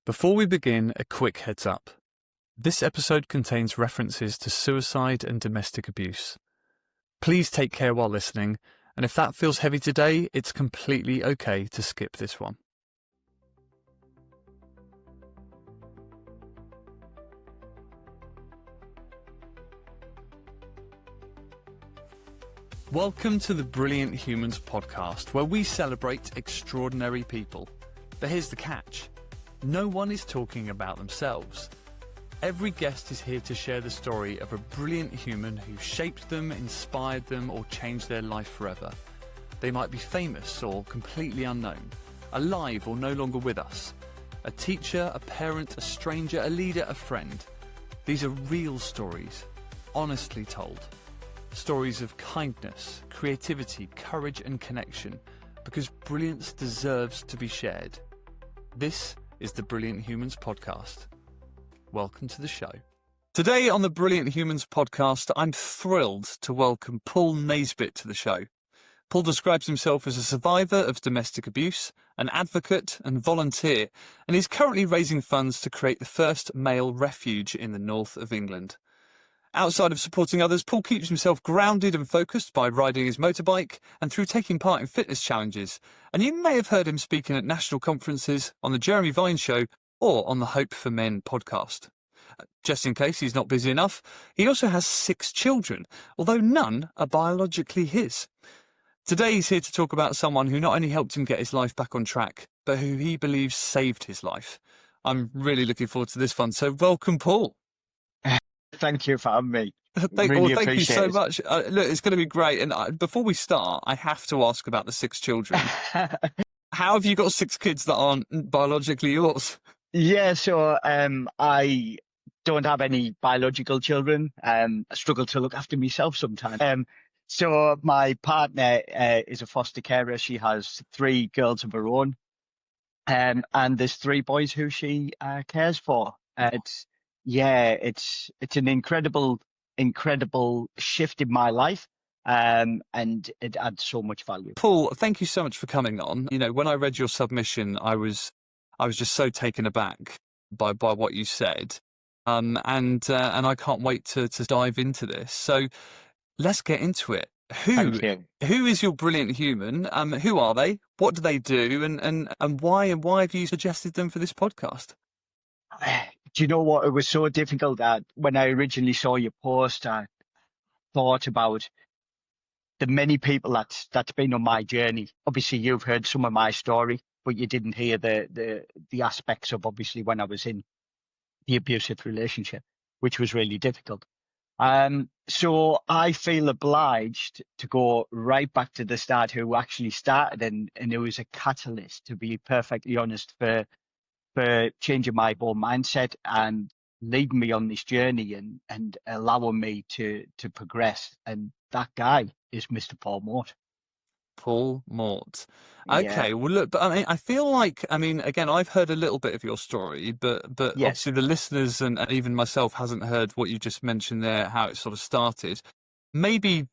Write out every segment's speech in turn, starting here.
Before we begin, a quick heads up. This episode contains references to suicide and domestic abuse. Please take care while listening, and if that feels heavy today, it's completely okay to skip this one. Welcome to the Brilliant Humans podcast, where we celebrate extraordinary people. But here's the catch. No one is talking about themselves. Every guest is here to share the story of a brilliant human who shaped them, inspired them, or changed their life forever. They might be famous or completely unknown, alive or no longer with us. A teacher, a parent, a stranger, a leader, a friend. These are real stories, honestly told. Stories of kindness, creativity, courage and connection, because brilliance deserves to be shared. This is the Brilliant Humans podcast. Welcome to the show. Today on the Brilliant Humans podcast, I'm thrilled to welcome Paul Naisbitt to the show. Paul describes himself as a survivor of domestic abuse, an advocate and volunteer, and is currently raising funds to create the first male refuge in the north of England. Outside of supporting others, Paul keeps himself grounded and focused by riding his motorbike and through taking part in fitness challenges. And you may have heard him speaking at national conferences, on the Jeremy Vine Show, or on the Hope for Men podcast. Just in case he's not busy enough, he also has 6 children, although none are biologically his. Today he's here to talk about someone who not only helped him get his life back on track, but who he believes saved his life. I'm really looking forward to this one, so welcome, Paul. Thank you for having me. Thank you so much. Look, it's going to be great. And before we start, I have to ask about the 6 children. How have you got 6 kids that aren't biologically yours? Yeah, so I don't have any biological children. I struggle to look after myself sometimes. So my partner is a foster carer. She has 3 girls of her own, and there's 3 boys who she cares for. It's an incredible shift in my life, and it adds so much value. Paul, thank you so much for coming on. You know, when I read your submission, I was just so taken aback by what you said, and I can't wait to dive into this. So let's get into it. Who is your brilliant human? Who are they? What do they do? And why have you suggested them for this podcast? Do you know what? It was so difficult that when I originally saw your post, I thought about the many people that's been on my journey. Obviously, you've heard some of my story, but you didn't hear the aspects of obviously when I was in the abusive relationship, which was really difficult. So I feel obliged to go right back to the start, who actually started and it was a catalyst, to be perfectly honest, for changing my whole mindset and leading me on this journey and allowing me to progress. And that guy is Mr. Paul Mort. Paul Mort. Okay, well, look, but I feel like, again, I've heard a little bit of your story, but yes, obviously the listeners and even myself hasn't heard what you just mentioned there, how it sort of started. Maybe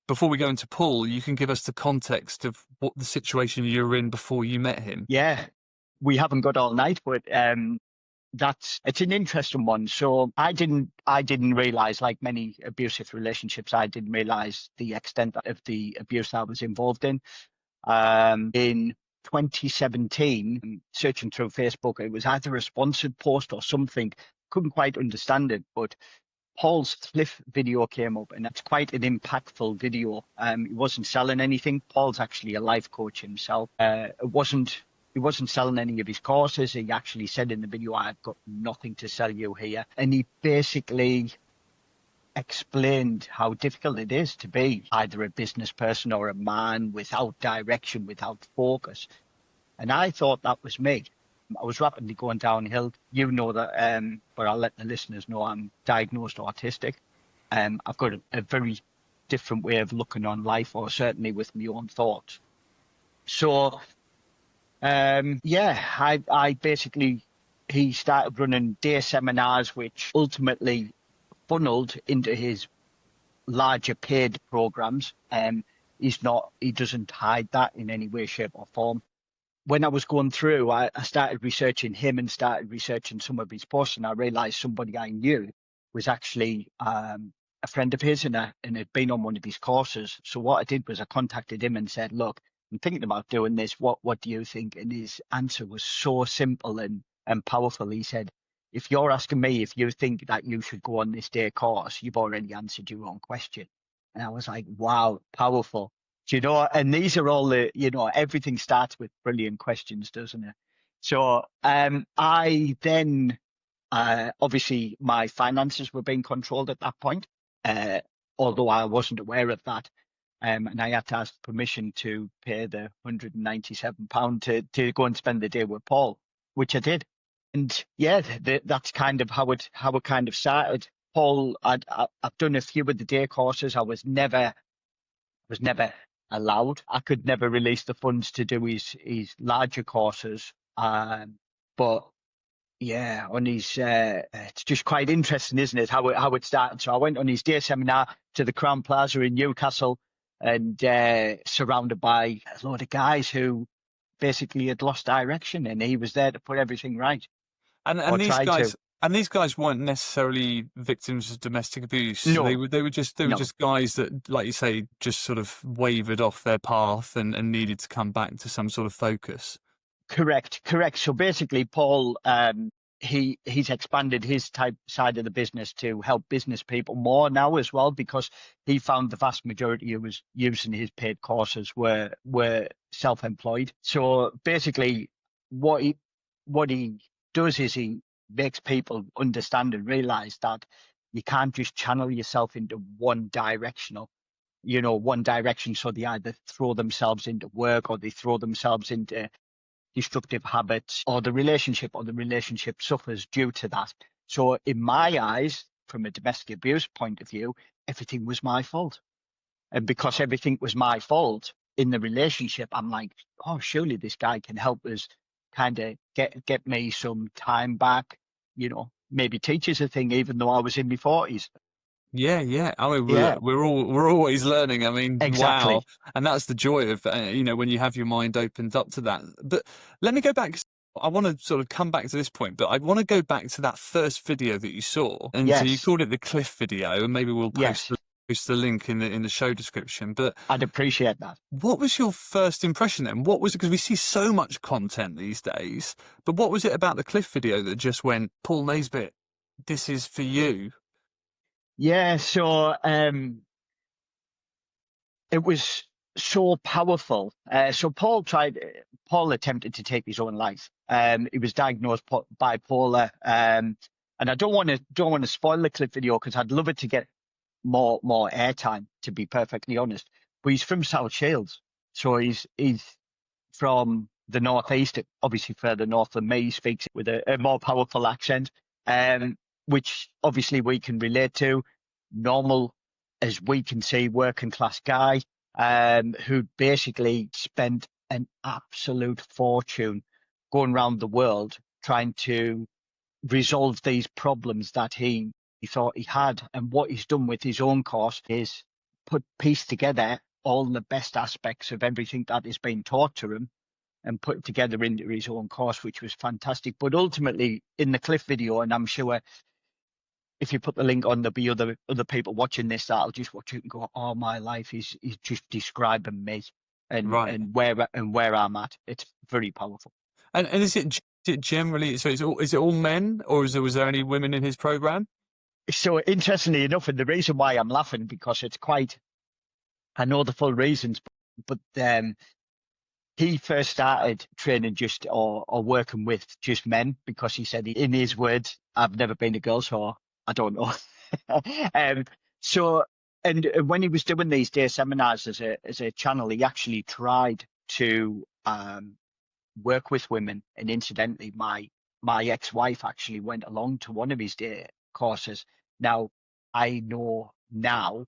before we go into Paul, you can give us the context of what the situation you were in before you met him. Yeah. We haven't got all night, but it's an interesting one. So I didn't realize, like many abusive relationships, I didn't realize the extent of the abuse I was involved in. In 2017, searching through Facebook, it was either a sponsored post or something. Couldn't quite understand it, but Paul's Cliff video came up, and it's quite an impactful video. He wasn't selling anything. Paul's actually a life coach himself. He wasn't selling any of his courses. He actually said in the video, "I've got nothing to sell you here." And he basically explained how difficult it is to be either a business person or a man without direction, without focus. And I thought that was me. I was rapidly going downhill. You know that, but I'll let the listeners know I'm diagnosed autistic. I've got a very different way of looking on life, or certainly with my own thoughts. So I basically, he started running day seminars, which ultimately funneled into his larger paid programs. He doesn't hide that in any way, shape or form. when I was going through, I started researching him and started researching some of his posts, and I realized somebody I knew was actually a friend of his and had been on one of his courses. So what I did was I contacted him and said, look, I'm thinking about doing this. What do you think? And his answer was so simple and powerful. He said, if you're asking me if you think that you should go on this day course, you've already answered your own question. And I was like, wow, powerful. Do you know, and these are all the, everything starts with brilliant questions, doesn't it? So I then, obviously, my finances were being controlled at that point, uh, although I wasn't aware of that. And I had to ask permission to pay the £197 to go and spend the day with Paul, which I did. And yeah, that's kind of how it kind of started. Paul, I've done a few of the day courses. I was never allowed. I could never release the funds to do his larger courses. But yeah, on his it's just quite interesting, isn't it? How it started. So I went on his day seminar to the Crown Plaza in Newcastle, and surrounded by a load of guys who basically had lost direction, and he was there to put everything right, And or try to. these guys weren't necessarily victims of domestic abuse. No, They were just no. guys that, like you say, just sort of wavered off their path and needed to come back to some sort of focus. Correct. So basically, Paul, he's expanded his type side of the business to help business people more now as well, because he found the vast majority who was using his paid courses were self-employed. So basically, what he does is he makes people understand and realize that you can't just channel yourself into one directional. One direction. So they either throw themselves into work, or they throw themselves into destructive habits, or the relationship suffers due to that. So in my eyes, from a domestic abuse point of view, everything was my fault. And because everything was my fault in the relationship, I'm like, oh, surely this guy can help us kind of get me some time back, maybe teach us a thing, even though I was in my 40s. Yeah, yeah. I mean, Yeah, we're always learning. I mean, wow. exactly. And that's the joy of when you have your mind opened up to that. But let me go back. I want to sort of come back to this point, but I want to go back to that first video that you saw, and so you Yes, called it the cliff video, and maybe we'll yes, post the link in the show description. But I'd appreciate that. what was your first impression then? What was it? Because we see so much content these days, but what was it about the cliff video that just went, Paul Naisbitt, this is for you? Yeah, so it was so powerful. So Paul attempted to take his own life. He was diagnosed bipolar. And I don't want to spoil the clip video, because I'd love it to get more airtime, to be perfectly honest. But he's from South Shields, so he's from the northeast, obviously further north than me. He speaks with a more powerful accent, which obviously we can relate to. Normal, as we can see, working class guy, who basically spent an absolute fortune going around the world trying to resolve these problems that he thought he had. And what he's done with his own course is piece together all the best aspects of everything that is being taught to him and put it together into his own course, which was fantastic. But ultimately, in the cliff video, and I'm sure if you put the link on, there'll be other people watching this that'll just watch it and go, "Oh, my life is just describing me and Right. where I'm at." It's very powerful. And is it generally, so is it all men, or was there any women in his program? So interestingly enough, and the reason why I'm laughing, because it's quite, I know the full reasons, but he first started training just or working with just men, because he said, in his words, I've never been a girl, so I don't know. So, and when he was doing these day seminars as a channel, he actually tried to work with women. And incidentally, my ex-wife actually went along to one of his day courses. Now, I know now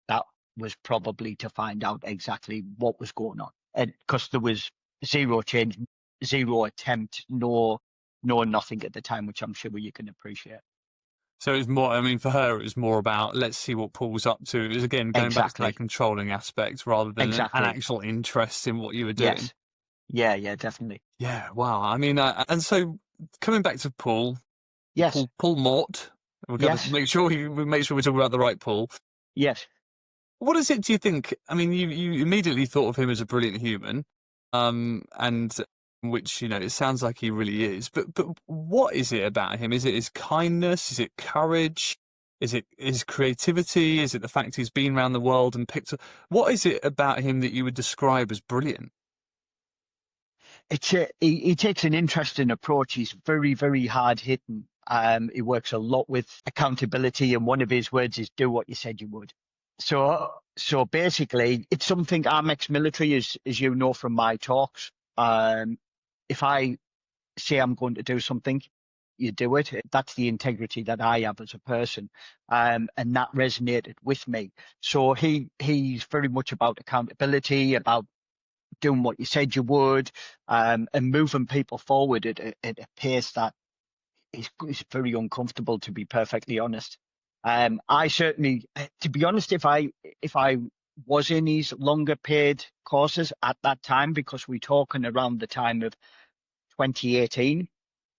that was probably to find out exactly what was going on, and because there was zero change, zero attempt, nothing at the time, which I'm sure you can appreciate. So it was more, I mean, for her, it was more about, let's see what Paul's up to. It was, again, going back to that Exactly. controlling aspect rather than an Exactly. actual interest in what you were doing. Yes. Yeah, definitely. Yeah, wow. I mean, and so coming back to Paul, Yes, Paul Mort, we've got to yes, make sure we make sure we're talking about the right Paul. yes. What is it, do you think? I mean, you immediately thought of him as a brilliant human, and which, you know, it sounds like he really is. But what is it about him? Is it his kindness? Is it courage? Is it his creativity? Is it the fact he's been around the world and picked up? What is it about him that you would describe as brilliant? He takes an interesting approach. He's very, very hard hitting. He works a lot with accountability, and one of his words is "do what you said you would." So basically, it's something I'm ex-military, as you know from my talks. If I say I'm going to do something, you do it. That's the integrity that I have as a person, and that resonated with me. So he's very much about accountability, about doing what you said you would, and moving people forward at a pace that is very uncomfortable, to be perfectly honest. I certainly, to be honest, if I was in these longer paid courses at that time, because we're talking around the time of 2018,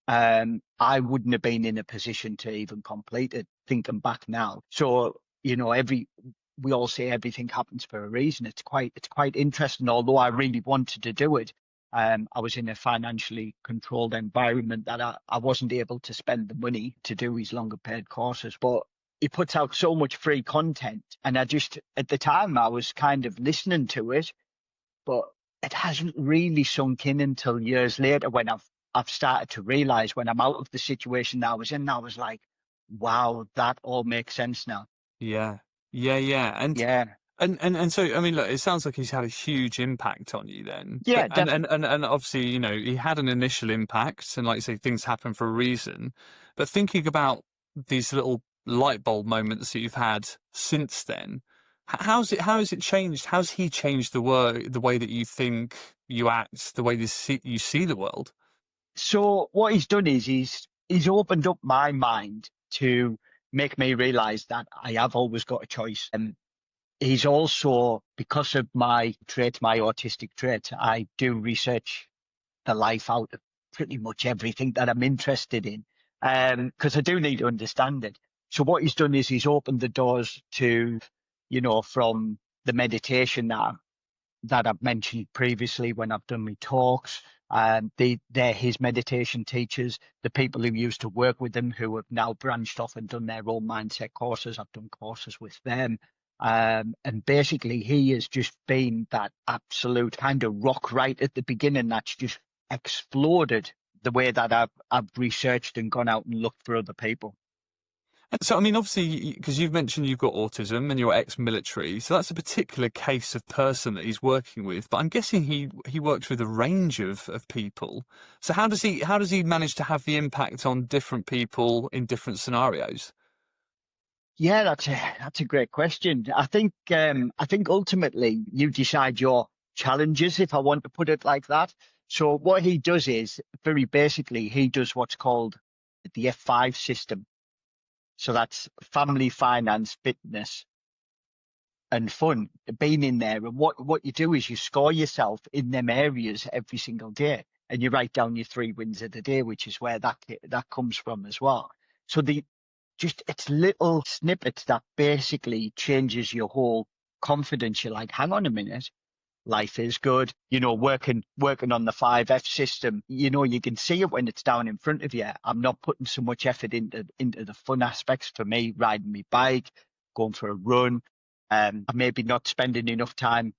I wouldn't have been in a position to even complete it, thinking back now. So, we all say everything happens for a reason. It's quite interesting. Although I really wanted to do it, I was in a financially controlled environment that I wasn't able to spend the money to do these longer paid courses. But he puts out so much free content, and at the time I was kind of listening to it, but it hasn't really sunk in until years later when I've started to realize, when I'm out of the situation that I was in, I was like, wow, that all makes sense now. Yeah, yeah, Yeah, and so, I mean, look, it sounds like he's had a huge impact on you then. But yeah, definitely. and obviously, you know, he had an initial impact, and like you say, things happen for a reason. But thinking about these little light bulb moments that you've had since then, how has it changed? How's he changed the way that you think, you act, the way you see the world? So what he's done is he's opened up my mind to make me realize that I have always got a choice. And he's also, because of my trait, my autistic trait, I do research the life out of pretty much everything that I'm interested in, because I do need to understand it. So what he's done is he's opened the doors to, from the meditation that I've mentioned previously when I've done my talks. They're his meditation teachers, the people who used to work with him, who have now branched off and done their own mindset courses. I've done courses with them. And basically, he has just been that absolute kind of rock right at the beginning that's just exploded the way that I've researched and gone out and looked for other people. And so, I mean, obviously, because you've mentioned you've got autism and you're ex-military, so that's a particular case of person that he's working with. But I'm guessing he works with a range of people. So how does he manage to have the impact on different people in different scenarios? Yeah, that's a great question. I think ultimately you decide your challenges, if I want to put it like that. So what he does is, very basically, he does what's called the F5 system. So that's family, finance, fitness, and fun, being in there. And what you do is you score yourself in them areas every single day, and you write down your 3 wins of the day, which is where that comes from as well. So it's little snippets that basically changes your whole confidence. You're like, hang on a minute, life is good. Working on the 5F system, you can see it when it's down in front of you. I'm not putting so much effort into the fun aspects. For me, riding my bike, going for a run. I'm maybe not spending enough time,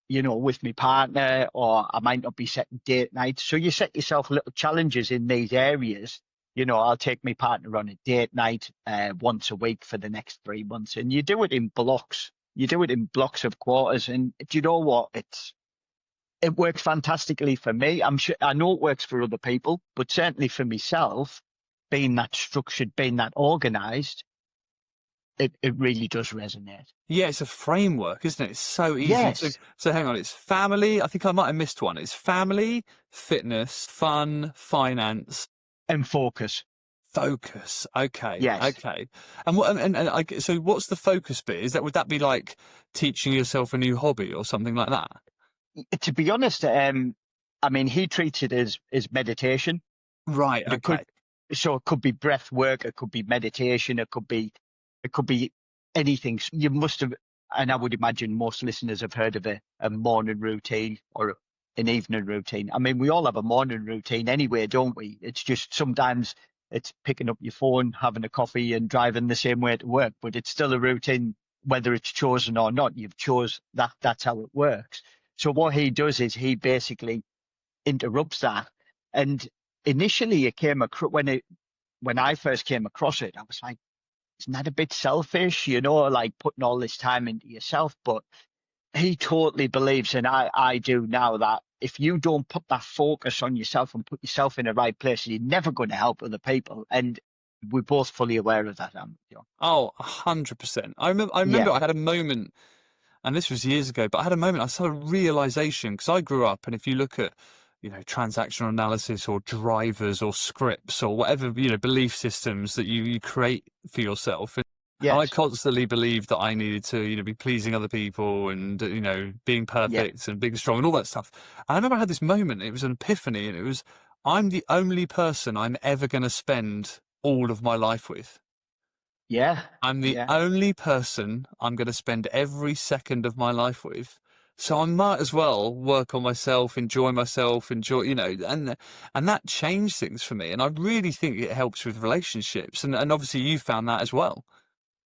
with my partner, or I might not be setting date nights. So you set yourself little challenges in these areas. I'll take my partner on a date night once a week for the next 3 months, and you do it in blocks. You do it in blocks of quarters, and do you know what? It works fantastically for me. I know it works for other people, but certainly for myself, being that structured, being that organized, it really does resonate. Yeah, it's a framework, isn't it? It's so easy. So, Yes, so hang on, it's family. I think I might have missed one. It's family, fitness, fun, finance, and focus. focus. Okay, Yes. okay. And so what's the focus bit? Would that be like teaching yourself a new hobby or something like that? To be honest, I mean, he treats it as meditation. Right. But Okay. it could be breath work, it could be meditation, it could be anything. You must have, and I would imagine most listeners have heard of a morning routine or an evening routine. I mean, we all have a morning routine anyway, don't we? It's just sometimes it's picking up your phone, having a coffee, and driving the same way to work, but it's still a routine, whether it's chosen or not. You've chose that. That's how it works. So what he does is he basically interrupts that. And initially, it came across when I first came across it, I was like, isn't that a bit selfish? Like putting all this time into yourself. But he totally believes, and I do now, that if you don't put that focus on yourself and put yourself in the right place, you're never going to help other people. And we're both fully aware of that. Oh, 100%. I remember Yeah, I had a moment, and this was years ago, but I had a moment, I saw a realization, because I grew up, and if you look at, transactional analysis or drivers or scripts or whatever, belief systems that you create for yourself. And I yes, constantly believed that I needed to, be pleasing other people and, being yeah, perfect and being strong and all that stuff. And I remember I had this moment, it was an epiphany, and it was, I'm the only person I'm ever going to spend all of my life with. yeah, I'm the yeah. only person I'm going to spend every second of my life with. So I might as well work on myself, enjoy, and that changed things for me. And I really think it helps with relationships. And obviously you found that as well.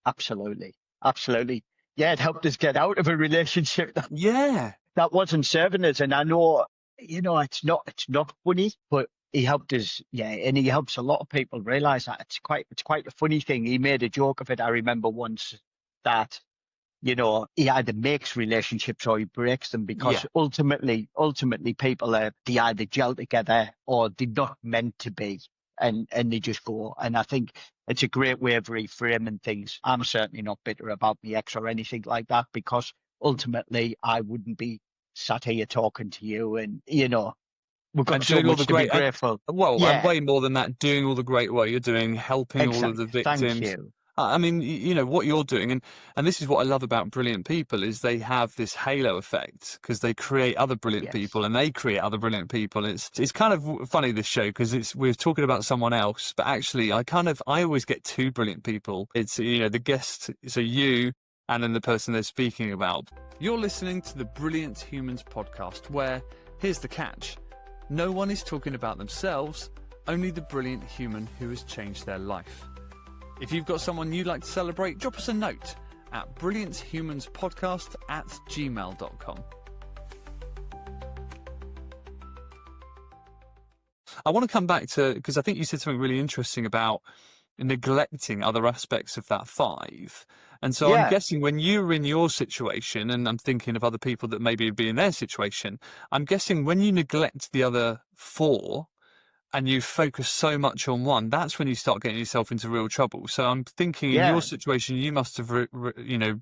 Absolutely, absolutely. Yeah, it helped us get out of a relationship Yeah. that wasn't serving us. And I know, it's not funny, but he helped us. Yeah. And he helps a lot of people realize that it's quite a funny thing. He made a joke of it. I remember once that, he either makes relationships or he breaks them, Yeah. because ultimately people they either gel together or they're not meant to be, and they just go. And I think it's a great way of reframing things. I'm certainly not bitter about my ex or anything like that, because ultimately I wouldn't be sat here talking to you, and we've got And so doing all the much to be great, grateful. and Yeah, way more than that, doing all the great work you're doing, helping all of exactly. the Thank victims. you. I mean, what you're doing, and this is what I love about brilliant people, is they have this halo effect because they create other brilliant Yes. people, and they create other brilliant people. It's kind of funny, this show, because we're talking about someone else, but actually I always get two brilliant people. It's the guest, so you, and then the person they're speaking about. You're listening to the Brilliant Humans podcast, where here's the catch: no one is talking about themselves, only the brilliant human who has changed their life. If you've got someone you'd like to celebrate, drop us a note at brillianthumanspodcast@gmail.com. I want to come back to, because I think you said something really interesting about neglecting other aspects of that five. And so I'm Yeah. guessing when you were in your situation, and I'm thinking of other people that maybe would be in their situation, I'm guessing when you neglect the other four, and you focus so much on one, that's when you start getting yourself into real trouble. So I'm thinking in your Yeah. situation, you must have,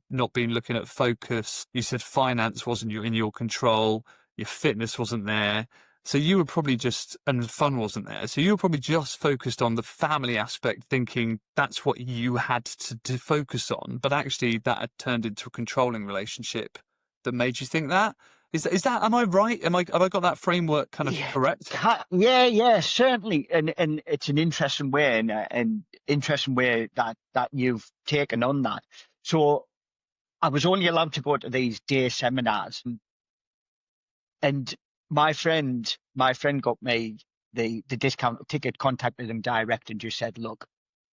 not been looking at focus. You said finance wasn't in your control. Your fitness wasn't there. So you were probably and fun wasn't there. So you were probably just focused on the family aspect, thinking that's what you had to focus on. But actually that had turned into a controlling relationship that made you think that. Is that, am I right? Have I got that framework kind of Yeah, correct? yeah, certainly, and it's an interesting way, and interesting way that you've taken on that. So I was only allowed to go to these day seminars, and my friend got me the discount ticket, contacted him direct, and just said, look,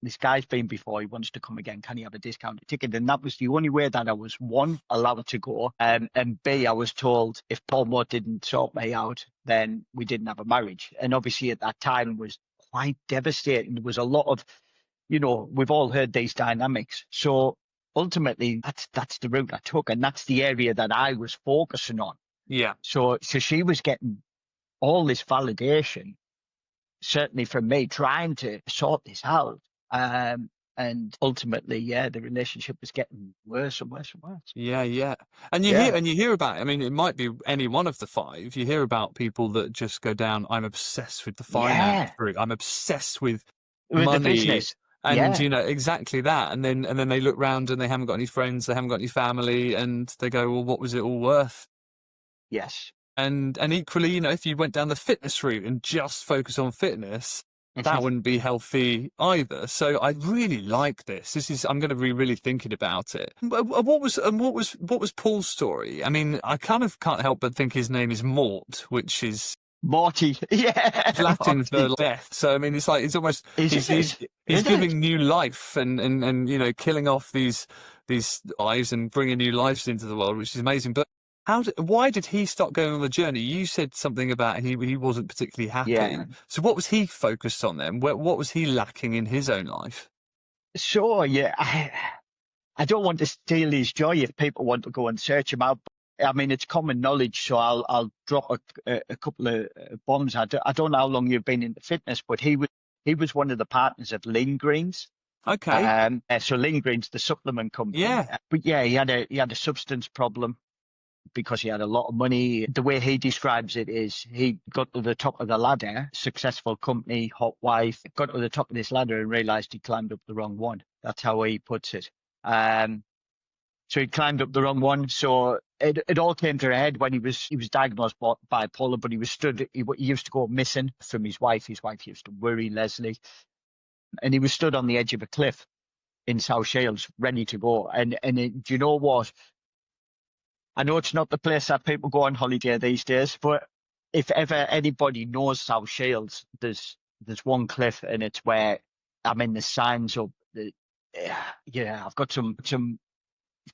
this guy's been before, he wants to come again, can he have a discounted ticket? And that was the only way that I was, one, allowed to go, and B, I was told if Paul Moore didn't sort me out, then we didn't have a marriage. And obviously at that time was quite devastating. There was a lot of, we've all heard these dynamics. So ultimately that's the route I took, and that's the area that I was focusing on. Yeah. So she was getting all this validation, certainly from me, trying to sort this out. And ultimately, yeah, the relationship was getting worse and worse and worse. Yeah, yeah. And Yeah, you hear about, I mean, it might be any one of the five. You hear about people that just go down, I'm obsessed with the finance yeah, route. I'm obsessed with with the money. business. And, Yeah, exactly that. And then they look round and they haven't got any friends, they haven't got any family, and they go, well, what was it all worth? yes, And equally, if you went down the fitness route and just focus on fitness, that wouldn't be healthy either. So I really like this. I'm going to be really thinking about it. What was Paul's story? I mean, I kind of can't help but think his name is Mort, which is Morty. Yeah. Latin for Morty. death. So I mean, it's almost he's giving new life and killing off these lives and bringing new lives into the world, which is amazing. But why did he start going on the journey? You said something about he wasn't particularly happy. Yeah. So what was he focused on then? What was he lacking in his own life? Sure, yeah. I don't want to steal his joy if people want to go and search him out. I mean, it's common knowledge, so I'll drop a couple of bombs. I don't know how long you've been into fitness, but he was one of the partners of Lean Greens. Okay. So Lean Greens, the supplement company. Yeah. But yeah, he had a substance problem because he had a lot of money. The way he describes it is he got to the top of the ladder, successful company, hot wife, got to the top of this ladder and realized he climbed up the wrong one. That's how he puts it. So he climbed up the wrong one. So it all came to a head when he was diagnosed bipolar, but he used to go missing from his wife. His wife used to worry Leslie. And he was stood on the edge of a cliff in South Shields, ready to go. And do you know what? I know it's not the place that people go on holiday these days, but if ever anybody knows South Shields, there's one cliff, and it's where the signs up. I've got some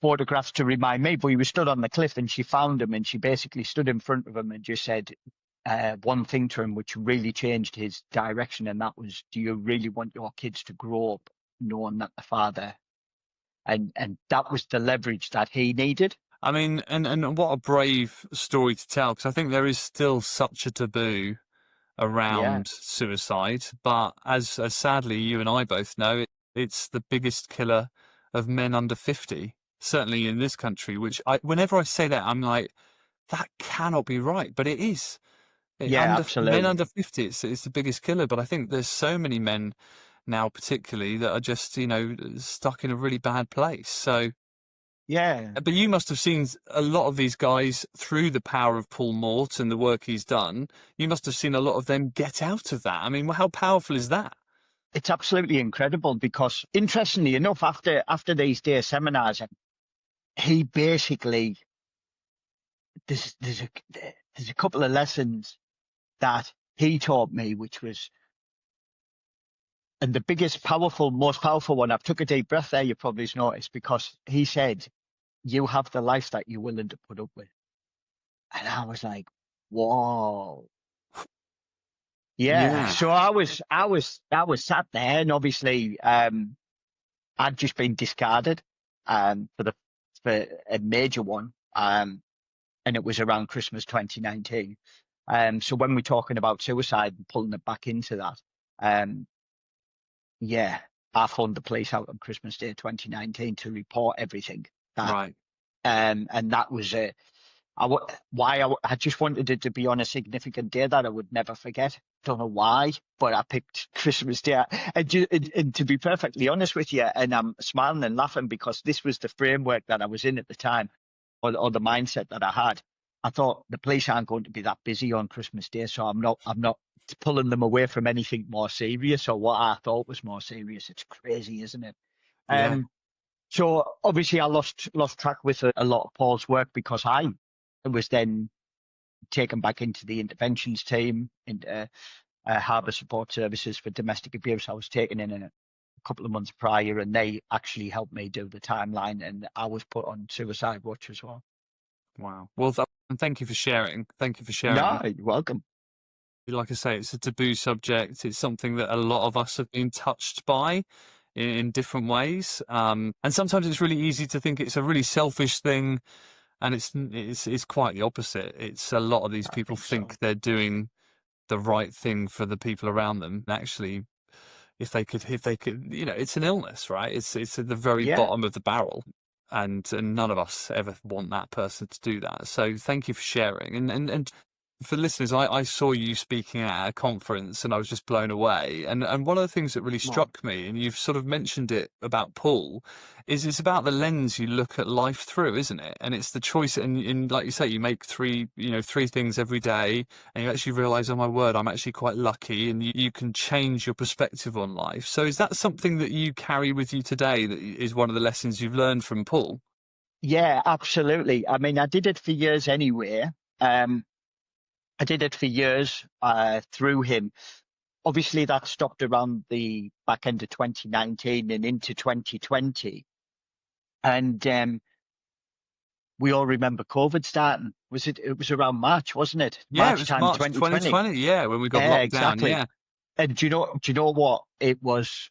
photographs to remind me, but he was stood on the cliff and she found him, and she basically stood in front of him and just said one thing to him which really changed his direction, and that was, do you really want your kids to grow up knowing that the father, and that was the leverage that he needed. I mean, and what a brave story to tell, because I think there is still such a taboo around suicide, but as sadly you and I both know, it's the biggest killer of men under 50, certainly in this country, which whenever I say that, I'm like, that cannot be right, but it is. Absolutely. Men under 50, it's the biggest killer, but I think there's so many men now particularly that are just, stuck in a really bad place. So yeah. But you must have seen a lot of these guys through the power of Paul Mort and the work he's done. You must have seen a lot of them get out of that. I mean, how powerful is that? It's absolutely incredible because, interestingly enough, after these day seminars, he basically there's a couple of lessons that he taught me, which was, and the most powerful one. I've took a deep breath there. You probably noticed, because he said, "You have the life that you're willing to put up with," and I was like, "Whoa." Yeah. So I was sat there, and obviously, I'd just been discarded, for a major one, and it was around Christmas 2019. So when we're talking about suicide and pulling it back into that, I phoned the police out on Christmas Day 2019 to report everything. Right. And that was I just wanted it to be on a significant day that I would never forget. Don't know why, but I picked Christmas Day. And to be perfectly honest with you, and I'm smiling and laughing because this was the framework that I was in at the time, or the mindset that I had. I thought the police aren't going to be that busy on Christmas Day, so I'm not pulling them away from anything more serious, or what I thought was more serious. It's crazy, isn't it? Yeah. So obviously I lost track with a lot of Paul's work, because I was then taken back into the interventions team, into Harbour Support Services for Domestic Abuse. I was taken in a couple of months prior, and they actually helped me do the timeline, and I was put on suicide watch as well. Wow. Well, and thank you for sharing. Thank you for sharing. No, you're welcome. Like I say, it's a taboo subject. It's something that a lot of us have been touched by in different ways. And sometimes it's really easy to think it's a really selfish thing, and it's quite the opposite. It's a lot of these people think they're doing the right thing for the people around them. And actually, if they could, it's an illness, right? It's at the very bottom of the barrel. And none of us ever want that person to do that. So thank you for sharing. And for listeners, I saw you speaking at a conference and I was just blown away. And one of the things that really struck me, and you've sort of mentioned it about Paul, is it's about the lens you look at life through, isn't it? And it's the choice, and like you say, you make three things every day, and you actually realise, oh my word, I'm actually quite lucky, and you can change your perspective on life. So is that something that you carry with you today, that is one of the lessons you've learned from Paul? Yeah, absolutely. I mean, I did it for years anyway. I did it for years through him. Obviously, that stopped around the back end of 2019 and into 2020. And we all remember COVID starting. It was around March, wasn't it? Yeah, it March was time March 2020. 2020. Yeah, when we got Yeah, locked down. exactly. Yeah. And do you know what? It was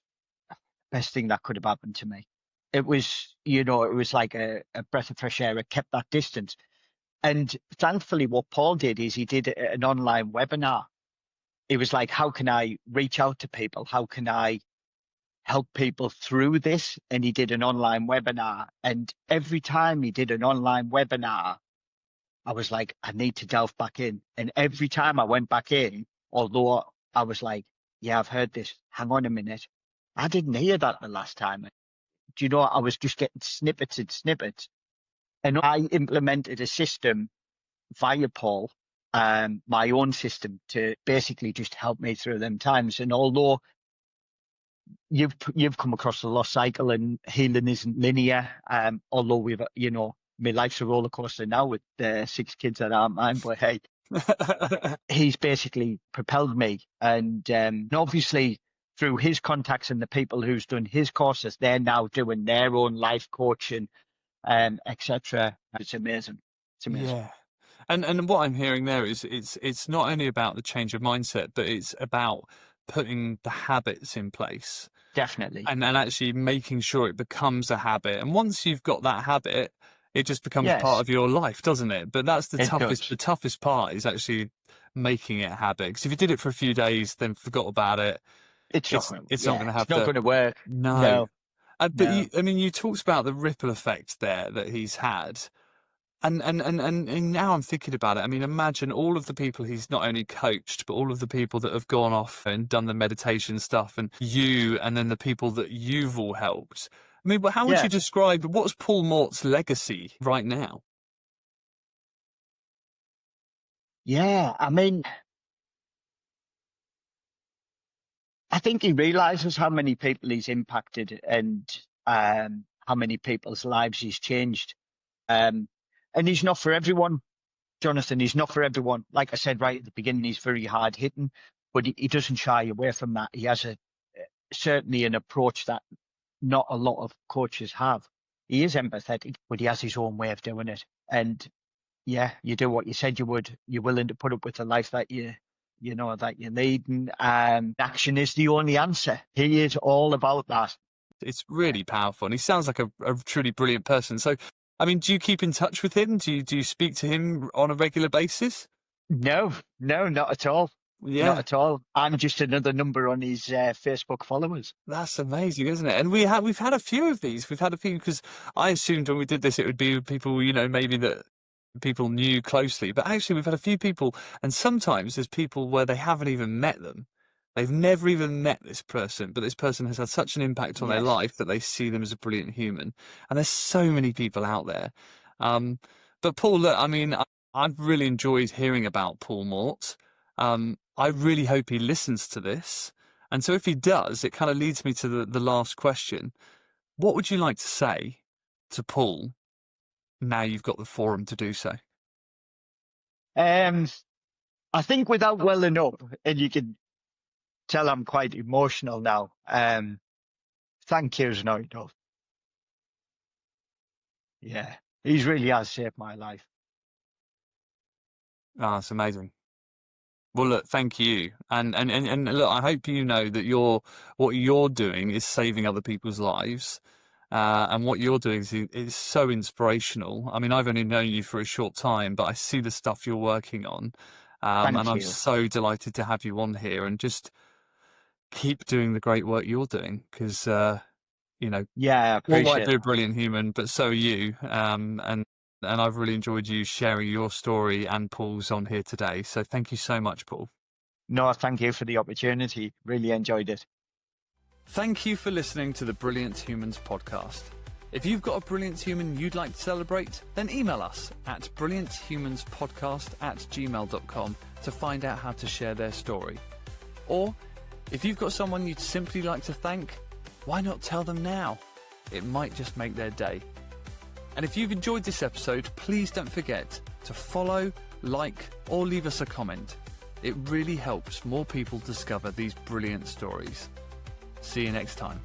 the best thing that could have happened to me. It was, it was like a breath of fresh air. It kept that distance. And thankfully, what Paul did is he did an online webinar. It was like, how can I reach out to people? How can I help people through this? And he did an online webinar. And every time he did an online webinar, I was like, I need to delve back in. And every time I went back in, although I was like, yeah, I've heard this. Hang on a minute. I didn't hear that the last time. Do you know, I was just getting snippets and snippets. And I implemented a system via Paul, my own system to basically just help me through them times. And although you've come across the lost cycle and healing isn't linear, although my life's a roller coaster now with 6 kids that aren't mine, but hey, he's basically propelled me. And obviously through his contacts and the people who's done his courses, they're now doing their own life coaching, etc. It's amazing. It's amazing. Yeah. And what I'm hearing there is it's not only about the change of mindset, but it's about putting the habits in place Definitely. and actually making sure it becomes a habit. And once you've got that habit, it just becomes part Yes, of your life, doesn't it? But that's the it toughest. does. The toughest part is actually making it a habit. Because if you did it for a few days, then forgot about it, It's not it's not going to it's have not the going to work. no. No, But no. I mean, you talked about the ripple effect there that he's had. And now I'm thinking about it. I mean, imagine all of the people he's not only coached, but all of the people that have gone off and done the meditation stuff, and you, and then the people that you've all helped. I mean, but how would you Yeah, describe what's Paul Mort's legacy right now? yeah. I mean, I think he realizes how many people he's impacted and how many people's lives he's changed. Um, and he's not for everyone, Jonathan. He's not for everyone. Like I said right at the beginning, he's very hard hitting, but he doesn't shy away from that. He has certainly an approach that not a lot of coaches have. He is empathetic, but he has his own way of doing it. And yeah, you do what you said you would. You're willing to put up with the life that that you need. And action is the only answer. He is all about that. It's really powerful, and he sounds like a truly brilliant person. So, I mean, do you keep in touch with him? Do you speak to him on a regular basis? No, no, not at all. Not Yeah. at all. I'm just another number on his Facebook followers. That's amazing, isn't it? And we've had a few of these. We've had a few because I assumed when we did this it would be people, maybe that people knew closely. But actually, we've had a few people, and sometimes there's people where they haven't even met them. They've never even met this person, but this person has had such an impact on their Yes. life that they see them as a brilliant human. And there's so many people out there. Um, but Paul, look, I mean, I've really enjoyed hearing about Paul Mort. I really hope he listens to this. And so if he does, it kind of leads me to the last question. What would you like to say to Paul now you've got the forum to do so? Um, I think without welling up, and you can tell I'm quite emotional now. Thank you is not enough. Yeah, he's really has saved my life. Ah, it's amazing. Well, look, thank you. And look, I hope you know that what you're doing is saving other people's lives. And what you're doing is so inspirational. I mean, I've only known you for a short time, but I see the stuff you're working on. And Thank I'm you. so delighted to have you on here, and just keep doing the great work you're doing, because, Yeah, I Paul might appreciate be a that. brilliant human, but so are you. and I've really enjoyed you sharing your story and Paul's on here today. So thank you so much, Paul. No, thank you for the opportunity. Really enjoyed it. Thank you for listening to the Brilliant Humans podcast. If you've got a brilliant human you'd like to celebrate, then email us at brillianthumanspodcast@gmail.com to find out how to share their story. Or, if you've got someone you'd simply like to thank, why not tell them now? It might just make their day. And if you've enjoyed this episode, please don't forget to follow, like, or leave us a comment. It really helps more people discover these brilliant stories. See you next time.